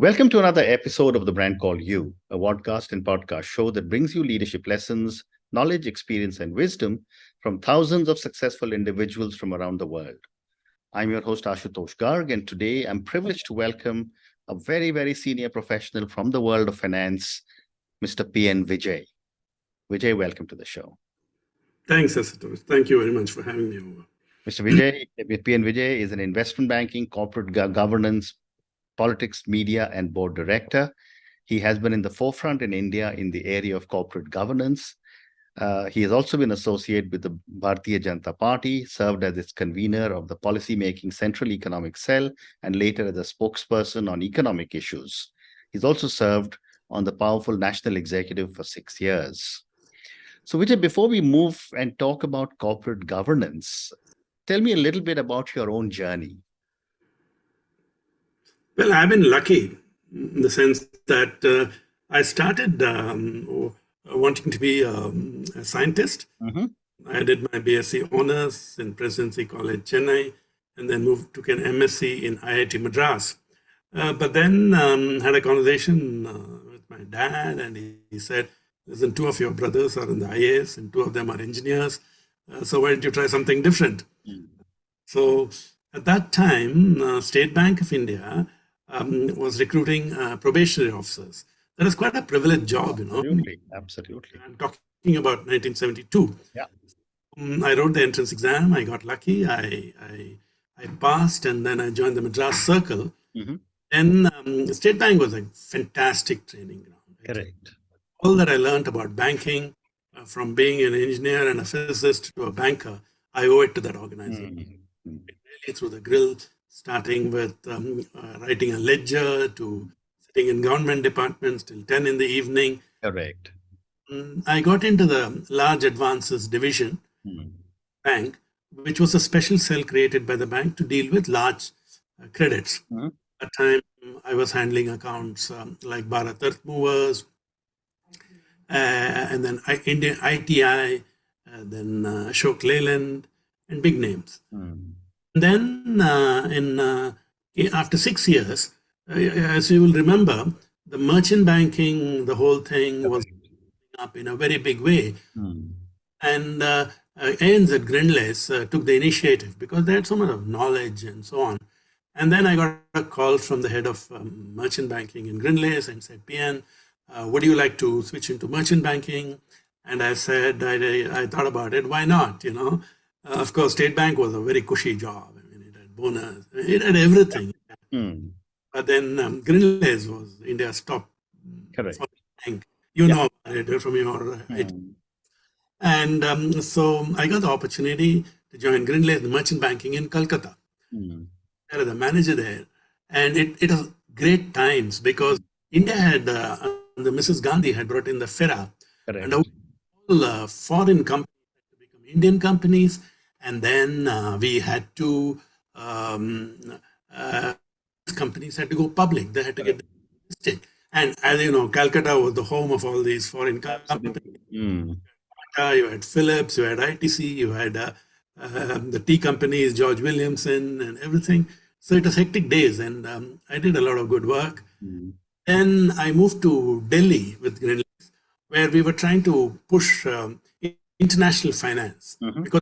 Welcome to another episode of The Brand Called You, a podcast and podcast show that brings you leadership lessons, knowledge, experience, and wisdom from thousands of successful individuals from around the world. I'm your host, Ashutosh Garg, and today I'm privileged to welcome a very, very senior professional from the world of finance, Mr. PN Vijay. Vijay, welcome to the show. Thanks, Ashutosh. Thank you very much for having me over. Mr. Vijay, PN Vijay is an investment banking, corporate governance, politics, media, and board director. He has been in the forefront in India in the area of corporate governance. He has also been associated with the Bharatiya Janata Party, served as its convener of the policy-making Central Economic Cell, and later as a spokesperson on economic issues. He's also served on the powerful National Executive for 6 years. So Vijay, before we move and talk about corporate governance, tell me a little bit about your own journey. Well, I've been lucky in the sense that I started wanting to be a scientist. Mm-hmm. I did my BSc Honours in Presidency College, Chennai, and then took an MSc in IIT Madras. But then had a conversation with my dad, and he said, listen, 2 of your brothers are in the IAS and 2 of them are engineers. So why don't you try something different? Mm. So at that time, State Bank of India was recruiting probationary officers. That was quite a privileged job, you know. Absolutely. I'm talking about 1972. Yeah. I wrote the entrance exam. I got lucky. I passed, and then I joined the Madras Circle. Mm-hmm. And State Bank was a fantastic training ground. Correct. All that I learned about banking, from being an engineer and a physicist to a banker, I owe it to that organization. Mm-hmm. Really through the grill, starting with writing a ledger to sitting in government departments till 10 in the evening. Correct. I got into the large advances division bank, which was a special cell created by the bank to deal with large credits. Mm-hmm. At the time, I was handling accounts like Bharat Earth Movers, and then Indian ITI, then Ashok Leyland, and big names. Then after 6 years, as you will remember, the merchant banking, the whole thing was up in a very big way. And ANZ Grindlays took the initiative because they had so much of knowledge and so on. And then I got a call from the head of merchant banking in Grindlays and said, PN, would you like to switch into merchant banking? And I said, I thought about it. Why not? You know, of course, State Bank was a very cushy job. I mean, it had bonus, it had everything. But then Grindlays was India's top bank. You know about it from your And so I got the opportunity to join Grindlays, the merchant banking in Calcutta. I was the manager there. And it was great times because India had, the Mrs. Gandhi had brought in the FERA. And all foreign companies had to become Indian companies. And then we had to, companies had to go public. They had to get listed. And as you know, Calcutta was the home of all these foreign companies. You had Philips, you had ITC, you had the tea companies, George Williamson, and everything. So it was hectic days, and I did a lot of good work. Then I moved to Delhi with Grindlays, where we were trying to push international finance. Because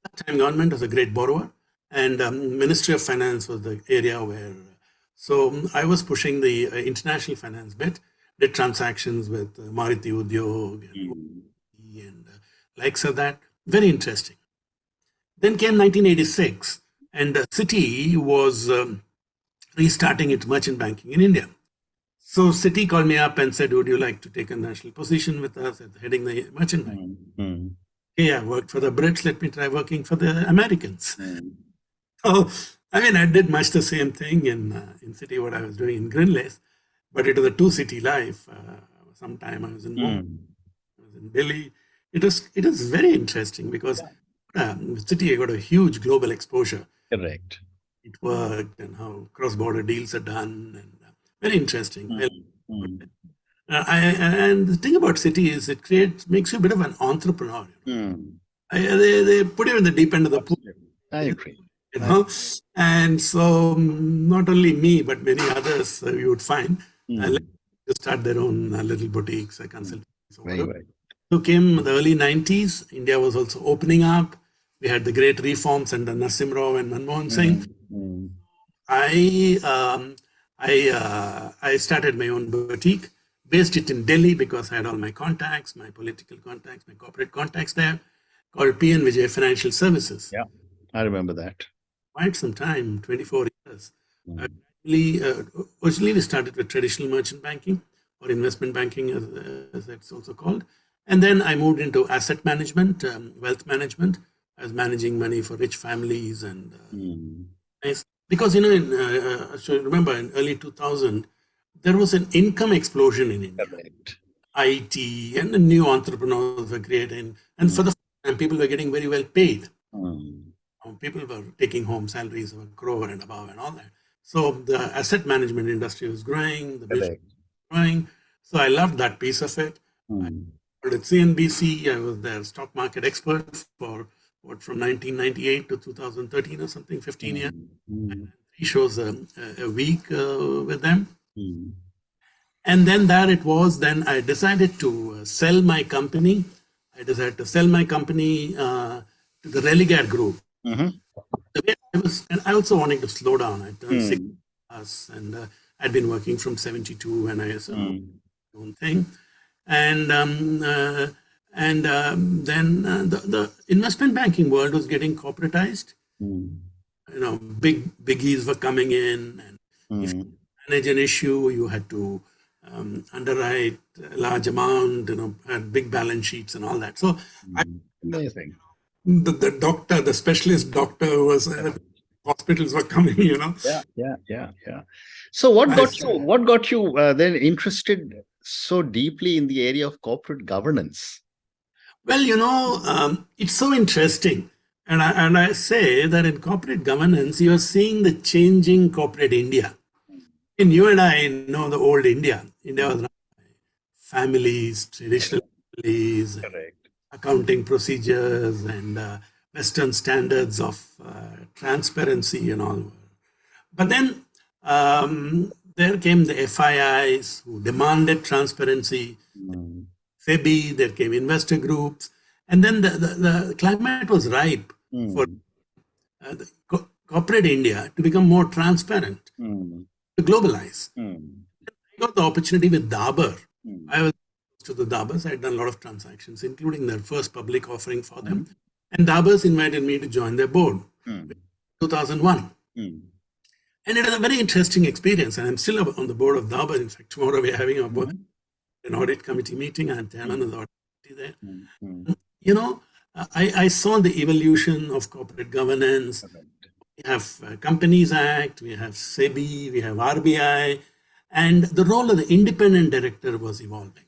at that time, government was a great borrower, and Ministry of Finance was the area where. So I was pushing the international finance bit, did transactions with Maruti Udyog and likes of that. Very interesting. Then came 1986, and Citi was restarting its merchant banking in India. So Citi called me up and said, would you like to take a national position with us at heading the merchant bank? Hey, I worked for the Brits, let me try working for the Americans. So, I mean, I did much the same thing in Citi, what I was doing in Grindlays, but it was a 2-city life. Sometime I was in Mumbai, I was in Delhi. It was very interesting because Citi, I got a huge global exposure. Correct. It worked and how cross-border deals are done, and very interesting. And the thing about Citi is it makes you a bit of an entrepreneur. They put you in the deep end of the pool. I agree. you know. And so not only me, but many others you would find to start their own little boutiques, consultancies, or Very whatever. well. So came the early 90s. India was also opening up. We had the great reforms under Narasimha Rao and Manmohan Singh. I started my own boutique, based it in Delhi because I had all my contacts, my political contacts, my corporate contacts there, called PN Vijay Financial Services. Yeah, I remember that. Quite some time, 24 years. Originally, we started with traditional merchant banking or investment banking, as it's also called. And then I moved into asset management, wealth management. I was managing money for rich families and because, so remember in early 2000, there was an income explosion in India. Correct. IT and the new entrepreneurs were creating. And for the first time, people were getting very well paid. People were taking home salaries of a crore and above and all that. So the asset management industry was growing, the business was growing. So I loved that piece of it. I worked at CNBC. I was their stock market expert for from 1998 to 2013 or something, 15 years. 3 shows a week with them. And then then I decided to sell my company. I decided to sell my company to the Religare Group. The way and I also wanted to slow down. I turned 6 and I'd been working from 72 and I said, own thing. And then the investment banking world was getting corporatized. Biggies were coming in, and if you manage an issue, you had to underwrite a large amount, had big balance sheets and all that. So amazing. The specialist doctor was hospitals were coming, Yeah. So what got you then interested so deeply in the area of corporate governance? Well, it's so interesting. And I say that in corporate governance, you are seeing the changing corporate India. And you and I know the old India. India was run by families, traditional families, accounting procedures, and Western standards of transparency and all. But then there came the FIIs who demanded transparency. SEBI, there came investor groups, and then the climate was ripe for the corporate India to become more transparent, to globalize. I got the opportunity with Dabur. I was to the Daburs. I had done a lot of transactions, including their first public offering for them. And Daburs invited me to join their board in 2001. And it was a very interesting experience. And I'm still on the board of Dabur. In fact, tomorrow we're having an audit committee meeting. I'm chairman of the audit committee there. I saw the evolution of corporate governance. We have Companies Act, we have SEBI, we have RBI, and the role of the independent director was evolving.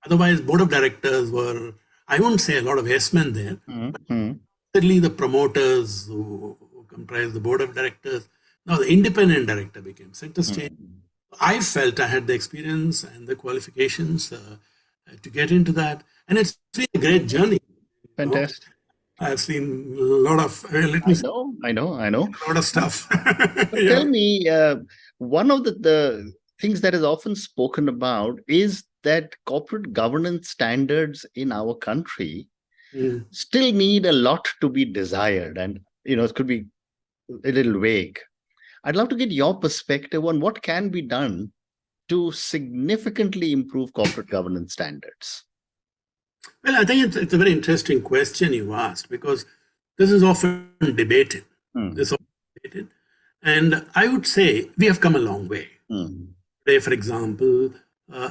Otherwise, board of directors were, I won't say a lot of yes-men there, but certainly the promoters who comprise the board of directors. Now the independent director became center stage. I felt I had the experience and the qualifications to get into that. And it's been a great journey. Fantastic. I've seen a lot of, I know. A lot of stuff. Tell me, one of the things that is often spoken about is that corporate governance standards in our country still need a lot to be desired. And, it could be a little vague. I'd love to get your perspective on what can be done to significantly improve corporate governance standards. Well, I think it's a very interesting question you asked, because this is often debated. And I would say we have come a long way. Today, for example,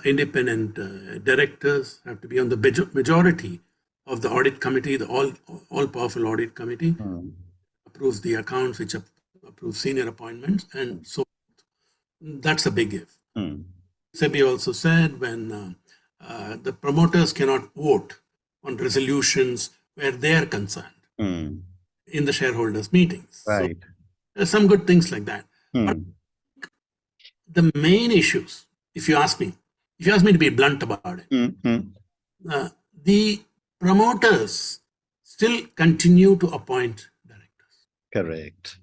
independent directors have to be on the majority of the audit committee, the all-powerful audit committee, approves the accounts, which approves senior appointments, and so that's a big give. SEBI also said when the promoters cannot vote on resolutions where they are concerned in the shareholders' meetings. Right. So there's some good things like that. But the main issues, if you ask me to be blunt about it, the promoters still continue to appoint directors. Correct.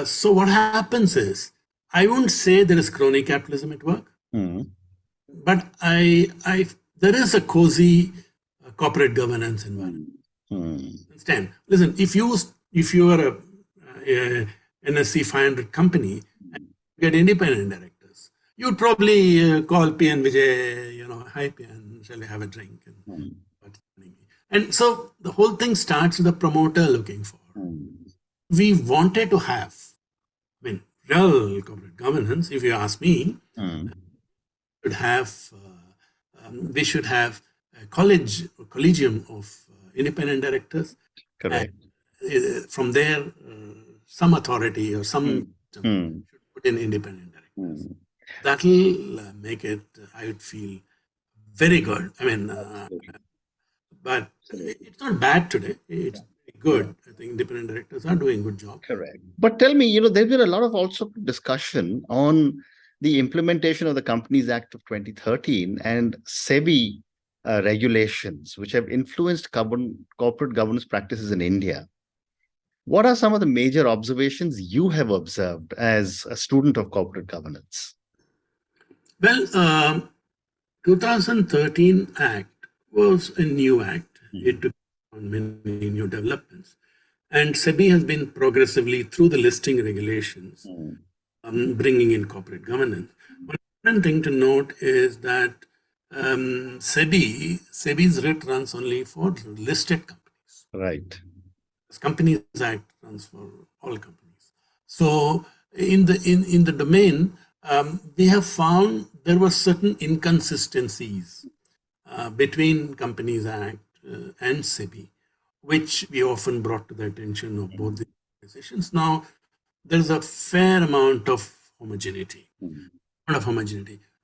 So what happens is, I won't say there is crony capitalism at work, but there is a cozy corporate governance environment. Understand? Listen, if you are a NSE 500 company and get independent directors, you'd probably call PN Vijay, hi PN, shall we have a drink? And so the whole thing starts with the promoter looking for. We wanted to have, real corporate governance, if you ask me, we should have a collegium of independent directors. Correct. And, from there, some authority or some should put in independent directors. That'll make it, I would feel, very good. But it's not bad today. It's good. I think independent directors are doing a good job. Correct. But tell me, there's been a lot of also discussion on the implementation of the Companies Act of 2013 and SEBI regulations, which have influenced corporate governance practices in India. What are some of the major observations you have observed as a student of corporate governance? Well, 2013 Act was a new act. It took on many new developments. And SEBI has been progressively, through the listing regulations, bringing in corporate governance. One important thing to note is that SEBI's writ runs only for listed companies. Right. This Companies Act runs for all companies. So in the domain, we have found there were certain inconsistencies between Companies Act and SEBI, which we often brought to the attention of both the organizations. Now, there's a fair amount of homogeneity.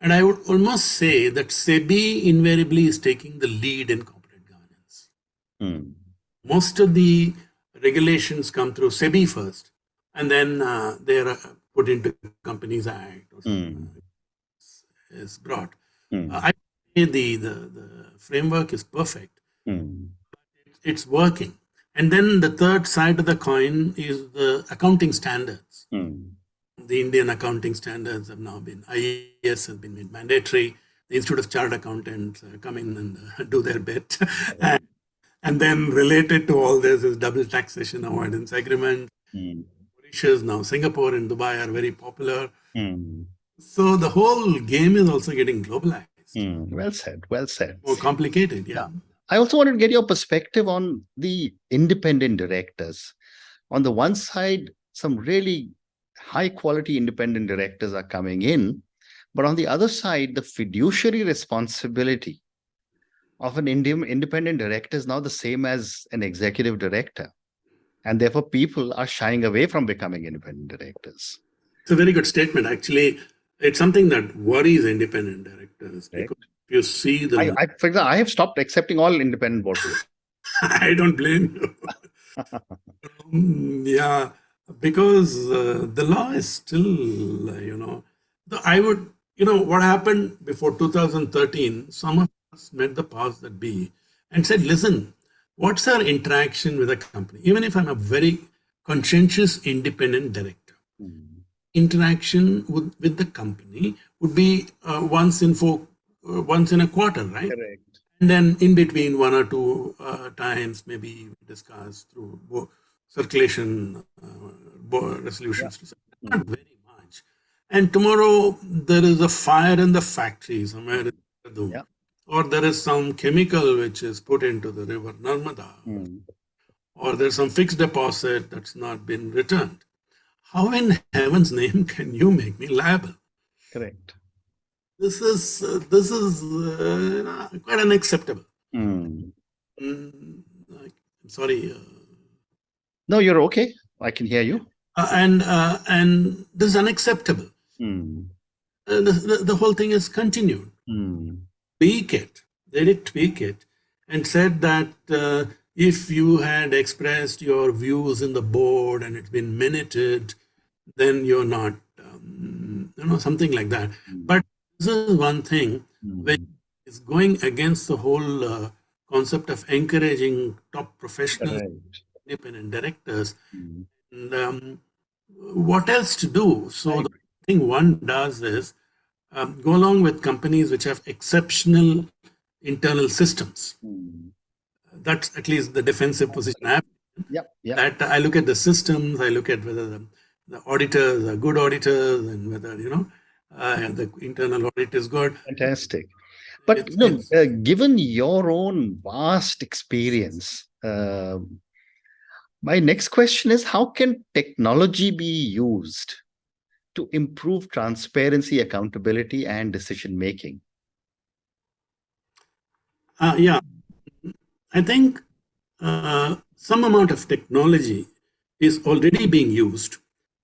And I would almost say that SEBI invariably is taking the lead in corporate governance. Most of the regulations come through SEBI first, and then they are put into Companies Act or something is brought. I say the framework is perfect. It's working. And then the third side of the coin is the accounting standards. The Indian accounting standards have now been, IAS has been made mandatory. The Institute of Chartered Accountants come in and do their bit. And then related to all this is double taxation avoidance agreement. Mauritius, now Singapore and Dubai are very popular. So the whole game is also getting globalized. Well said. Well said. More complicated, yeah. I also wanted to get your perspective on the independent directors. On the one side, some really high quality independent directors are coming in, but on the other side, the fiduciary responsibility of an independent director is now the same as an executive director. And therefore, people are shying away from becoming independent directors. It's a very good statement. Actually, it's something that worries independent directors. Right. Because you see for example, I have stopped accepting all independent board members. I don't blame you. Yeah, because the law is still, what happened before 2013, some of us met the powers that be and said, listen, what's our interaction with a company? Even if I'm a very conscientious independent director, interaction with the company would be once in a quarter, right? Correct. And then in between one or two times, maybe we discuss through circulation resolutions. Not very much. And tomorrow there is a fire in the factory somewhere in Dehradun, or there is some chemical which is put into the river Narmada, or there's some fixed deposit that's not been returned. How in heaven's name can you make me liable? Correct. This is quite unacceptable. I'm sorry. No, you're okay. I can hear you. And this is unacceptable. The whole thing is continued. Tweak it. They did tweak it and said that if you had expressed your views in the board and it's been minuted, then you're not, something like that. But this is one thing which is going against the whole concept of encouraging top professionals, Correct. independent directors, Mm. and what else to do. So Right. the thing one does is go along with companies which have exceptional internal systems. Mm. That's at least the defensive position I have. Yep. Yep. That I look at the systems, I look at whether the auditors are good auditors, and whether the internal audit is good. Fantastic. But It's given your own vast experience, my next question is, how can technology be used to improve transparency, accountability, and decision making? yeah, I think some amount of technology is already being used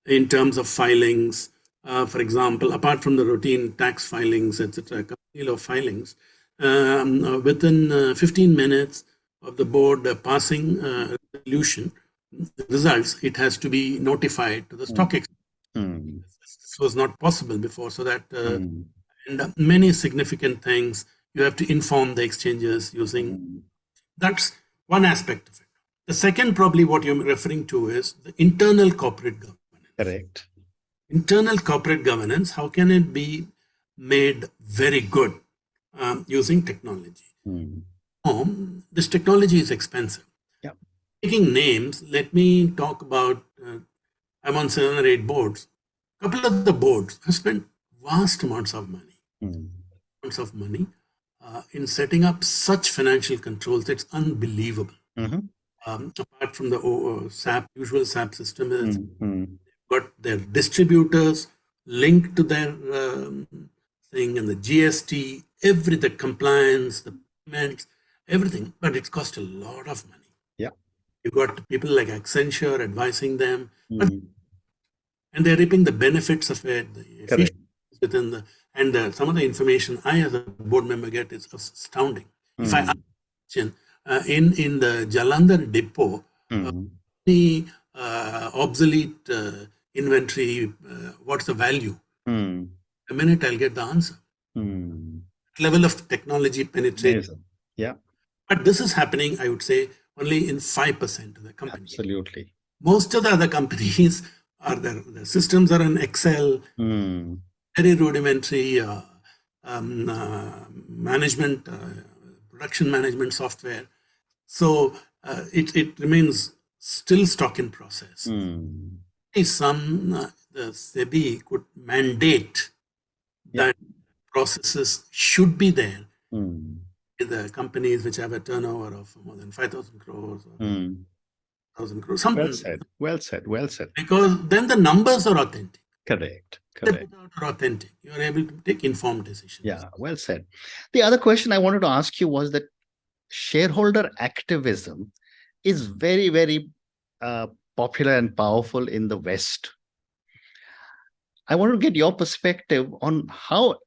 in terms of filings. For example, apart from the routine tax filings, etc., company law filings, within 15 minutes of the board passing resolution results, it has to be notified to the stock exchange. Mm. This was not possible before, so that Mm. and many significant things you have to inform the exchanges using. Mm. That's one aspect of it. The second, probably what you're referring to, is the internal corporate governance. Correct. Internal corporate governance, how can it be made very good using technology? Mm. This technology is expensive. Yep. Taking names, let me talk about, I'm on 7 or 8 boards. A couple of the boards have spent vast amounts of money. Mm. In setting up such financial controls. It's unbelievable. Mm-hmm. Apart from the SAP, usual SAP system, is Mm. got their distributors linked to their thing, and the GST, the compliance, the payments, everything. But it's cost a lot of money. Yeah. You've got people like Accenture advising them, Mm. and they're reaping the benefits of it, the Correct. efficiency within some of the information I as a board member get is astounding. If I ask a question, in the Jalandhar depot, the obsolete inventory, what's the value? A minute I'll get the answer. Level of technology penetration. Yeah. But this is happening, I would say, only in 5% of the companies. Absolutely. Most of the other companies the systems are in Excel, very rudimentary management, production management software. So it remains still stock in process. The SEBI could mandate that processes should be there in the companies which have a turnover of more than 5,000 crores or 1,000 crores. Well said. Because then the numbers are authentic. Correct. They put out are authentic. You are able to take informed decisions. Yeah, well said. The other question I wanted to ask you was that shareholder activism is very, very popular and powerful in the West. I want to get your perspective on how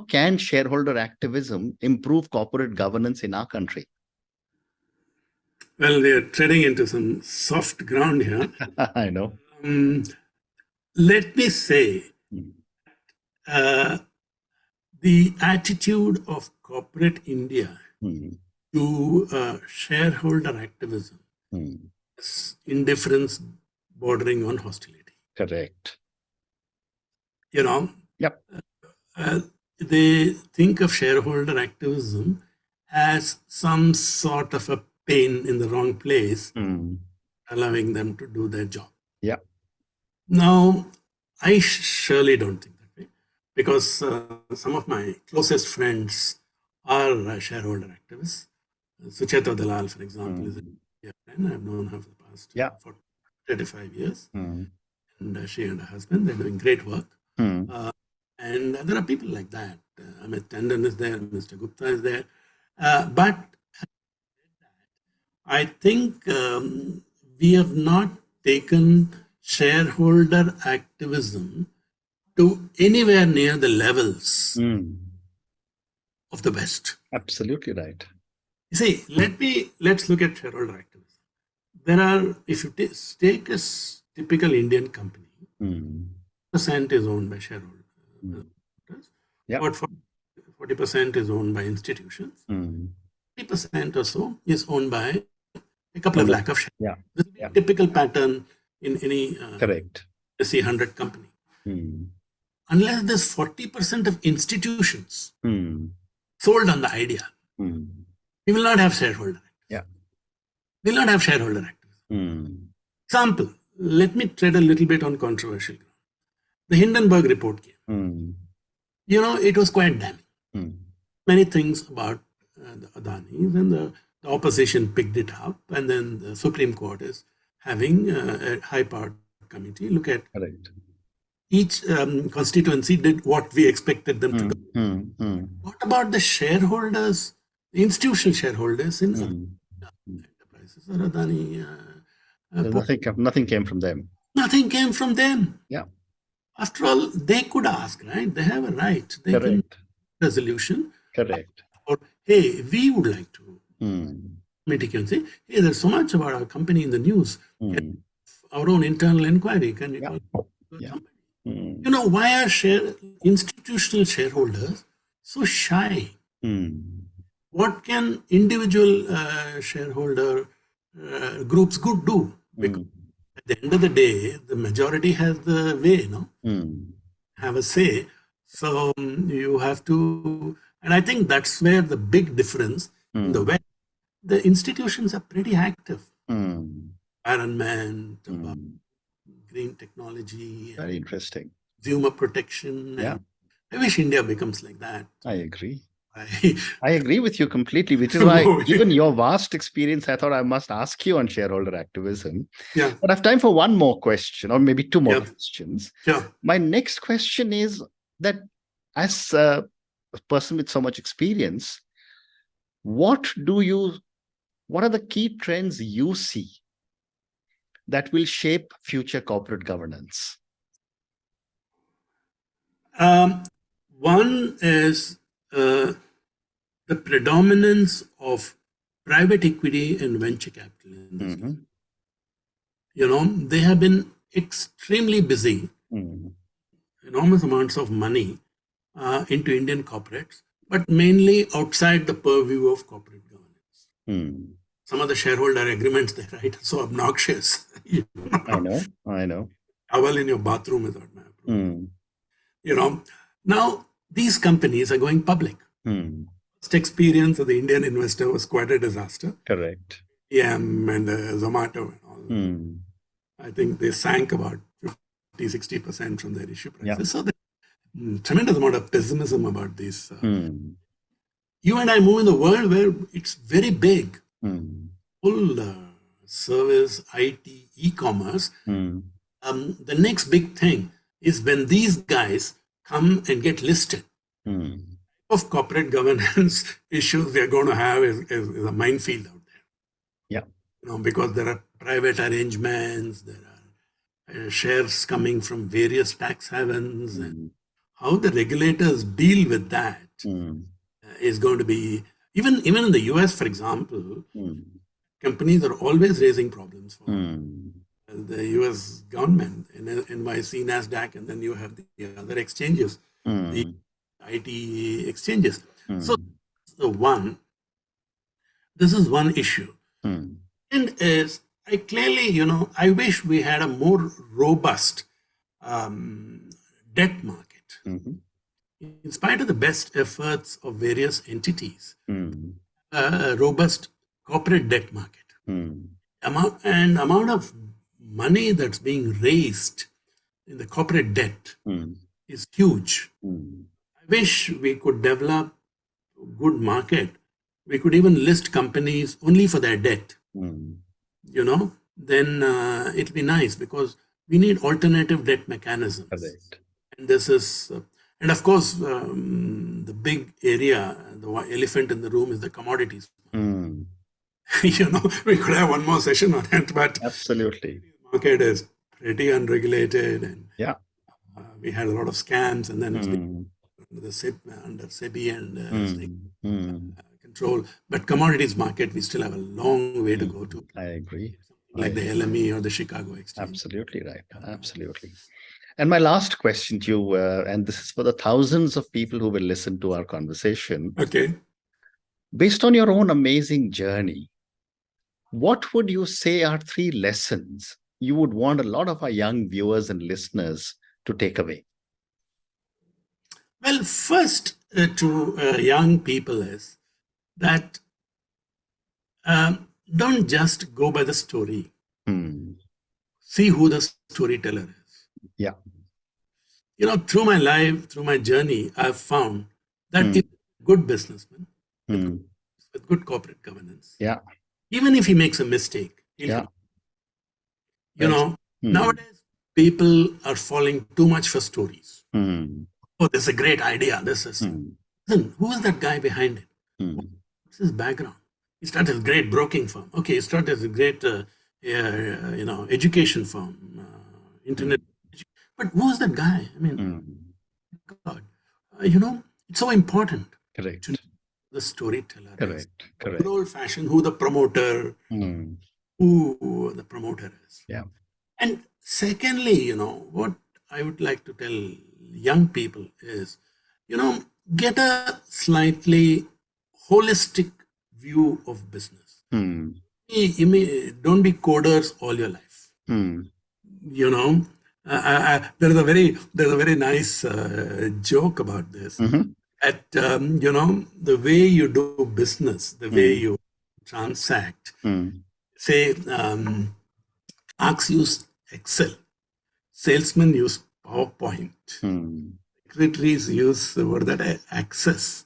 can shareholder activism improve corporate governance in our country? Well, we are treading into some soft ground here. I know. Let me say, the attitude of corporate India to shareholder activism is indifference bordering on hostility. Correct. Yep. They think of shareholder activism as some sort of a pain in the wrong place, allowing them to do their job. Yeah. Now, I surely don't think that way, because some of my closest friends are shareholder activists. Sucheta Dalal, for example, is a friend. I've known her for the past 35 years. And she and her husband, they're doing great work. And there are people like that. Amit Tandon is there, Mr. Gupta is there. But I think we have not taken shareholder activism to anywhere near the levels of the West. Absolutely right. You see, let's look at shareholder activism. If you take a typical Indian company, percent is owned by shareholders. About 40% is owned by institutions. 30% or so is owned by a couple of lakh of shares. Yeah. This will be a typical pattern in any Correct. S&P 100 company. Unless there's 40% of institutions sold on the idea, we will not have shareholder. Yeah. We will not have shareholder activism. Example, let me tread a little bit on controversial ground. The Hindenburg report came. It was quite damning. Many things about the Adanis, and the opposition picked it up, and then the Supreme Court is having a high-powered committee look at each constituency did what we expected them to do. What about the shareholders, the institutional shareholders in enterprises or Adani? Nothing came from them. Nothing came from them. Yeah. After all, they could ask, right? They have a right. They can resolution. Correct. Or, hey, we would like to. Committee can say, hey, there's so much about our company in the news. Our own internal inquiry. Can we call the company? Why are institutional shareholders so shy? What can individual shareholder groups could do? Because at the end of the day, the majority has the way, have a say. So you have to, and I think that's where the big difference in the West, the institutions are pretty active. Environment, green technology. Very interesting. Consumer protection. Yeah. I wish India becomes like that. I agree. I agree with you completely, which is why given your vast experience, I thought I must ask you on shareholder activism. Yeah. But I have time for one more question, or maybe two more questions. Sure. My next question is that as a person with so much experience, what are the key trends you see that will shape future corporate governance? One is the predominance of private equity and venture capital in this country. They have been extremely busy, enormous amounts of money into Indian corporates, but mainly outside the purview of corporate governance. Some of the shareholder agreements they write are so obnoxious. I know. Towel in your bathroom without my approval. Now these companies are going public. First experience of the Indian investor was quite a disaster. Correct. And Zomato and all. I think they sank about 50-60% from their issue prices. Yeah. So there's tremendous amount of pessimism about this. You and I move in the world where it's very big. Full service, IT, e-commerce. The next big thing is when these guys come and get listed. Of corporate governance issues we are going to have is a minefield out there. Yeah. Because there are private arrangements, there are shares coming from various tax havens, and how the regulators deal with that is going to be, even in the US, for example, companies are always raising problems for the US government, NYC, NASDAQ, and then you have the other exchanges, the IT exchanges. So this is one issue. And is I clearly, I wish we had a more robust debt market. In spite of the best efforts of various entities, a robust corporate debt market. Amount of money that's being raised in the corporate debt is huge. I wish we could develop a good market. We could even list companies only for their debt. Then it'll be nice, because we need alternative debt mechanisms. Correct. And this is, and of course, the big area, the elephant in the room is the commodities. We could have one more session on it, but absolutely, the market is pretty unregulated, and we had a lot of scams, and then it's under SEBI and control. But commodities market, we still have a long way to go to. I agree. Like the LME or the Chicago Exchange. Absolutely right. Absolutely. And my last question to you, and this is for the thousands of people who will listen to our conversation. Okay. Based on your own amazing journey, what would you say are 3 lessons you would want a lot of our young viewers and listeners to take away? Well, first to young people is that don't just go by the story. See who the storyteller is. Yeah. Through my life, through my journey, I've found that if a good businessman with good corporate governance, even if he makes a mistake, he'll nowadays people are falling too much for stories. Oh, this is a great idea. This is listen, who is that guy behind it? What's his background? He started a great broking firm. Okay, he started a great education firm, internet. But who's that guy? I mean, God, it's so important to know the storyteller is. Good old fashioned, who the promoter is. Yeah. And secondly, what I would like to tell young people is, get a slightly holistic view of business. Don't be coders all your life. There's a very nice joke about this. At the way you do business, the way you transact. Say, clerks use Excel, salesmen use PowerPoint, secretaries use Access,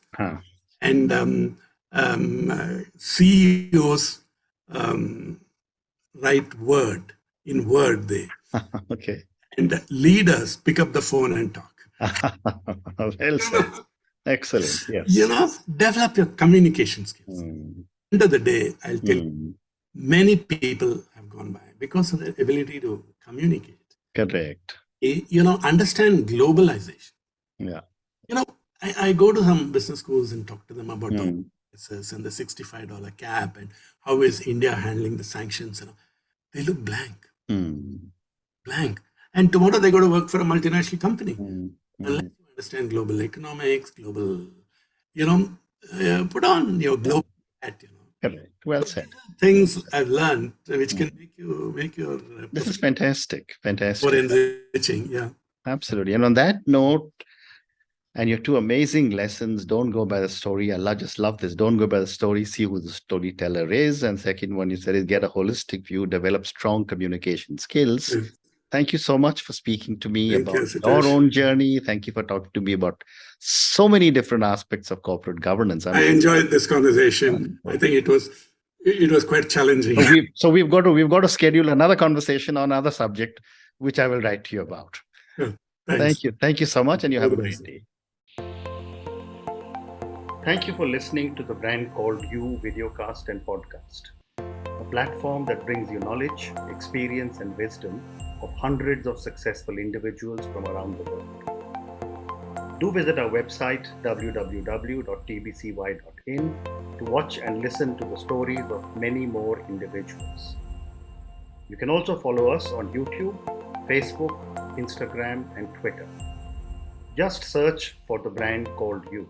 and CEOs write Word in Word. And leaders pick up the phone and talk. Well said. Excellent. Yes. Develop your communication skills. End of the day, I'll tell you, many people have gone by because of their ability to communicate. Correct. Understand globalization. Yeah. I go to some business schools and talk to them about the prices and the $65 cap and how is India handling the sanctions. They look blank. Blank. And tomorrow they go to work for a multinational company. Unless you understand global economics, global, put on your global hat, Correct. Well said. Things I've learned which can make your this is fantastic. More enriching. Yeah. Absolutely. And on that note, and your 2 amazing lessons, don't go by the story. I just love this. Don't go by the story. See who the storyteller is. And second one you said is get a holistic view, develop strong communication skills. Thank you so much for speaking to me about your own journey. Thank you for talking to me about so many different aspects of corporate governance. I enjoyed this conversation. I think it was quite challenging. So we've got to schedule another conversation on another subject, which I will write to you about. Thanks. Thank you so much, and you have a great day. Thank you for listening to the Brand Called You videocast and podcast, a platform that brings you knowledge, experience, and wisdom of hundreds of successful individuals from around the world. Do visit our website www.tbcy.in to watch and listen to the stories of many more individuals. You can also follow us on YouTube, Facebook, Instagram, and Twitter. Just search for the Brand Called You.